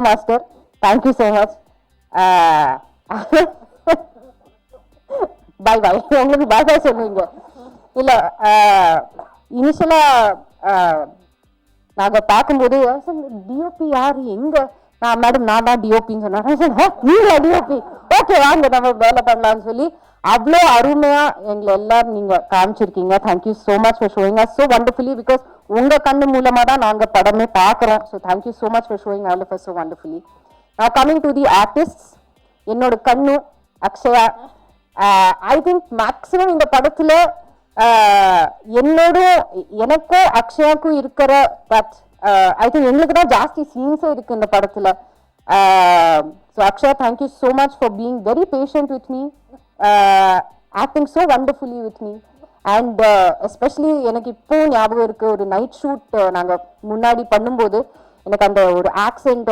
Master, thank you so much. Bye bye. உங்களுக்கு bye bye சொல்லுவீங்க. இல்ல இனிஷியலா நாங்க பார்க்கும்போது டிஓபி யாரு எங்க மேடம் நான் தான் டிஓபின்னு சொன்னேன். நீங்க டிஓபி, ஓகே வாங்க நம்ம வேலை பண்ணலாம்னு சொல்லி அவ்வளோ அருமையா எங்களை எல்லாரும் நீங்க காமிச்சிருக்கீங்க. Thank you so much for showing us so wonderfully. Because உங்க கண்ணு மூலமா தான் நாங்க படமே பார்க்குறோம். So thank you so much for showing all of us so wonderfully. Now coming to the artists, என்னோட கண்ணு அக்ஷயா, ஐ திங்க் மேக்ஸிமம் இந்த படத்துல எனக்கும் அக்ஷயாக்கும் இருக்கிற பட் ஐ திங்க் எங்களுக்கு தான் ஜாஸ்தி சீன்ஸே இருக்கு இந்த படத்துல. So Akshaya, thank you so much for being very patient with me, acting so wonderfully with me. And especially எனக்கு இப்போ ஞாபகம் இருக்கு, ஒரு நைட் ஷூட் நாங்கள் முன்னாடி பண்ணும்போது எனக்கு அந்த ஒரு ஆக்சென்ட்